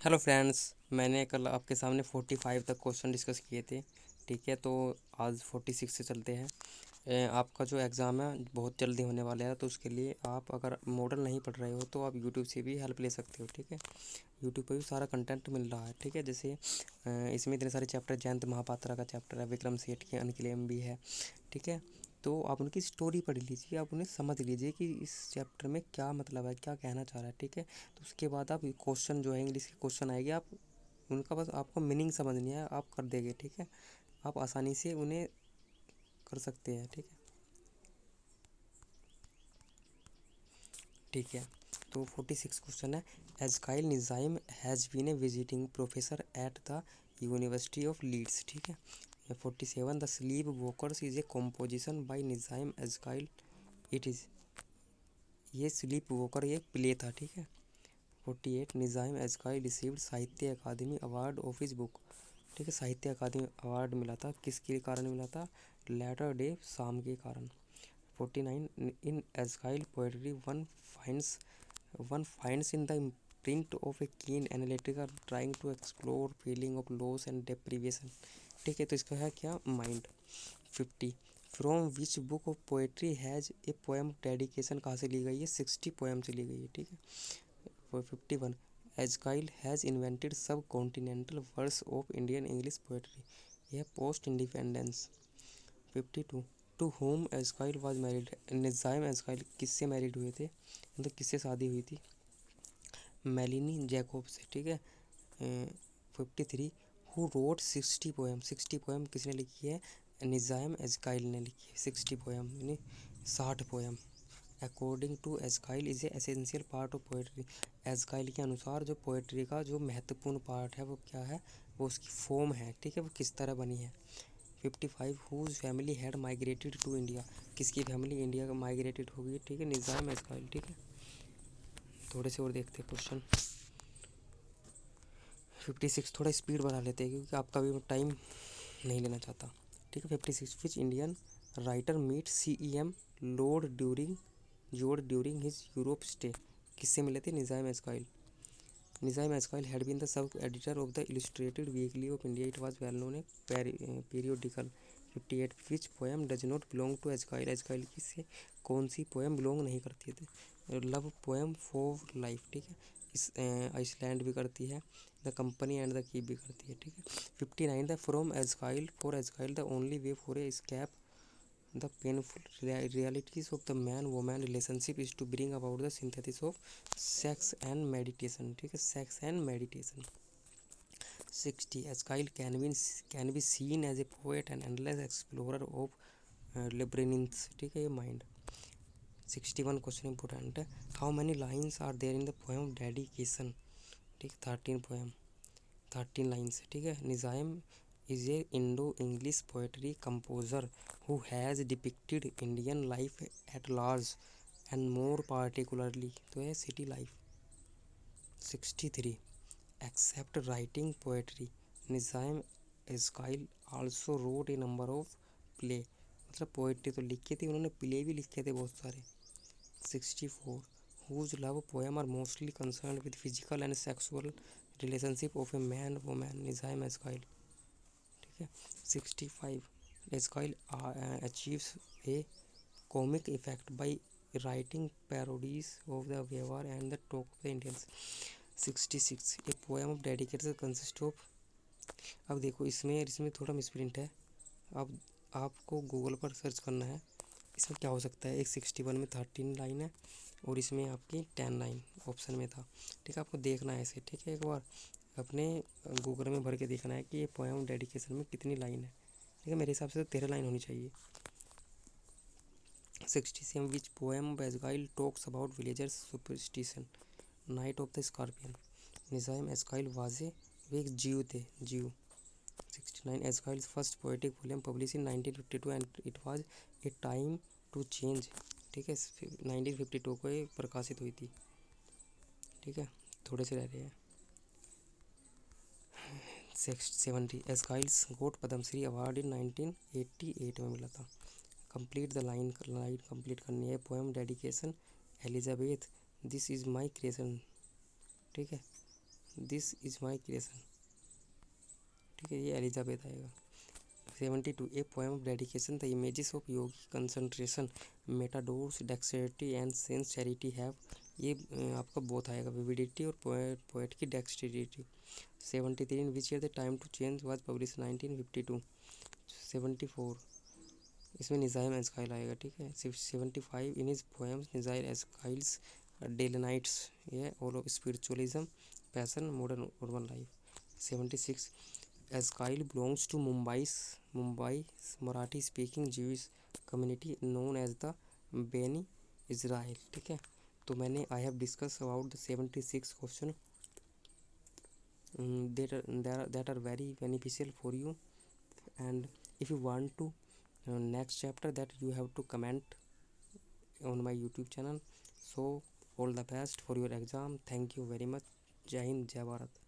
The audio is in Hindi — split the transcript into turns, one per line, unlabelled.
Hello friends. मैंने कल आपके सामने 45 तक क्वेश्चन डिस्कस किए थे। ठीक है, तो आज 46 से चलते हैं। आपका जो एग्ज़ाम है बहुत जल्दी होने वाला है, तो उसके लिए आप अगर मॉडल नहीं पढ़ रहे हो तो आप यूट्यूब से भी हेल्प ले सकते हो। ठीक है, यूट्यूब पर भी सारा कंटेंट मिल रहा है। ठीक है, जैसे इसमें इतने सारे चैप्टर, जयंत महापात्रा का चैप्टर है, विक्रम सेठ की अनक्लेम भी है। ठीक है, तो आप उनकी स्टोरी पढ़ लीजिए, आप उन्हें समझ लीजिए कि इस चैप्टर में क्या मतलब है, क्या कहना चाह रहा है। ठीक है, तो उसके बाद आप क्वेश्चन जो है इंग्लिश के क्वेश्चन आएंगे, आप उनका बस आपको मीनिंग समझनी है, आप कर देंगे। ठीक है, आप आसानी से उन्हें कर सकते हैं। ठीक है, ठीक है। तो 46 क्वेश्चन है। Ezekiel Nissim has been a visiting professor at the university of Leeds. ठीक है। 47 the sleep walkers is a composition by Nissim Ezekiel. It is, ये स्लीप वॉकर ये प्ले था। ठीक है। 48 Nissim Ezekiel received Sahitya Akademi award of his book. ठीक है, साहित्य अकादमी अवार्ड मिला था, किसके कारण मिला था? लेटर डे, शाम के कारण। 49 in Ezekiel poetry one finds in the print of a keen analytical trying to explore feeling of loss and deprivation. ठीक है, तो इसका है क्या? Mind. 50 from which book of poetry has a poem dedication कहाँ से ली गई है? 60 पोएम से ली गई है। ठीक है। For 51 Ezekiel has invented sub continental verse of Indian English poetry. यह post independence. 52 to whom Ezekiel was married. Nissim Ezekiel किससे मैरिड हुए थे, मतलब किससे शादी हुई थी? मेलिनी जैकोब से। ठीक है। 53 हु रोट 60 पोएम। 60 पोएम किसने लिखी है? निज़ाम एज़काइल ने लिखी है 60 पोएम, यानी 60 poem. According to Ezekiel is a essential part of poetry. Ezekiel के अनुसार जो पोएट्री का जो महत्वपूर्ण पार्ट है वो क्या है? वो उसकी फॉर्म है। ठीक है, वो किस तरह बनी है? 55 whose family had migrated to India. किसकी फैमिली इंडिया का माइग्रेटेड होगी? ठीक है, निज़ाम एज़काइल। ठीक है, थोड़े से और देखते हैं क्वेश्चन। 56 थोड़ा स्पीड बढ़ा लेते हैं क्योंकि आपका भी टाइम नहीं लेना चाहता। ठीक है। 56 which Indian writer meet CEM Joad during his Europe stay. किससे मिले थे? Nissim Ezekiel. Nissim Ezekiel had been the sub editor of the illustrated weekly of India. It was well known a periodical. 58 which poem does not belong to Ezekiel. Ezekiel की से कौन सी पोएम बिलोंग नहीं करती थी? Love poem for life. ठीक है, इस आइसलैंड भी करती है, the company and the keep भी करती है। ठीक है। 59 the from Ezekiel for Ezekiel the only way for a escape the painful realities of the man woman relationship is to bring about the synthesis of sex and meditation। ठीक है, sex and meditation। 60 Eskild can be seen as a poet and endless explorer of labyrinths। ठीक है, ये माइंड। 61 क्वेश्चन इंपॉर्टेंट है। How many lines are there in the poem dedication? ठीक, 13 पोएम, 13 लाइन्स। ठीक है। निज़ाम is a Indo-English poetry composer who has depicted Indian life at large and more particularly तो है city life। 63 except writing poetry Nissim Ezekiel also wrote a number of play। मतलब पोइट्री तो लिखी थी उन्होंने, प्ले भी लिखे थे बहुत सारे। 64 whose love poem are mostly concerned with physical and sexual relationship of a man woman निज़ाम एज़काइल। ठीक है। 65 Ezekiel achieves a comic effect by writing parodies of the व्यवहार and the talk of the Indians. 66 a poem of dedicated consist of. अब देखो इसमें थोड़ा मिसप्रिंट है। अब आपको गूगल पर सर्च करना है इसमें क्या हो सकता है। एक 61 में 13 लाइन है और इसमें आपकी 10 लाइन ऑप्शन में था। ठीक है, आपको देखना है इसे। ठीक है, एक बार अपने गूगल में भर के देखना है कि ये पोएम डेडिकेशन में कितनी लाइन है। ठीक है, मेरे हिसाब से तो 13 लाइन होनी चाहिए। 67 which poem Ezekiel talks about villagers superstition. Night of the scorpion Nissim Ezekiel was वे एक जीव थे, जीव। 69 Ezekiel's first poetic volume publish in 1952 and it was a time to change. ठीक है, 1952 को ये प्रकाशित हुई थी। ठीक है, थोड़े से रह रहे हैं। 70 एज़काइल्स गोट पद्मश्री अवार्ड इन 1988 में मिला था। कंप्लीट द लाइन कंप्लीट करनी है। Poem dedication Elizabeth this is my creation. ठीक है, दिस इज माई क्रिएशन। ठीक है, ये एलिजाबेथ आएगा। 72 a poem of dedication, the images of yogi concentration matadors dexterity and sincerity have, ये आपका बोथ आएगा, विविडिटी और पोएट की dexterity. 73 in which year the time to change was publish 1952। 74 इसमें निज़ाम एज़्काइल आएगा। ठीक है। 75 in his poems Nizam Ezekiel's delights, ये all of spiritualism passion modern urban life. 76 Ezekiel belongs to Mumbai Marathi speaking Jewish community known as the Bene Israel. ठीक है। तो मैंने I have discuss about the 76 question that are very beneficial for you, and if you want to next chapter, that you have to comment on my YouTube channel. So all the best for your exam. Thank you very much. Jai Hind, Jai Bharat.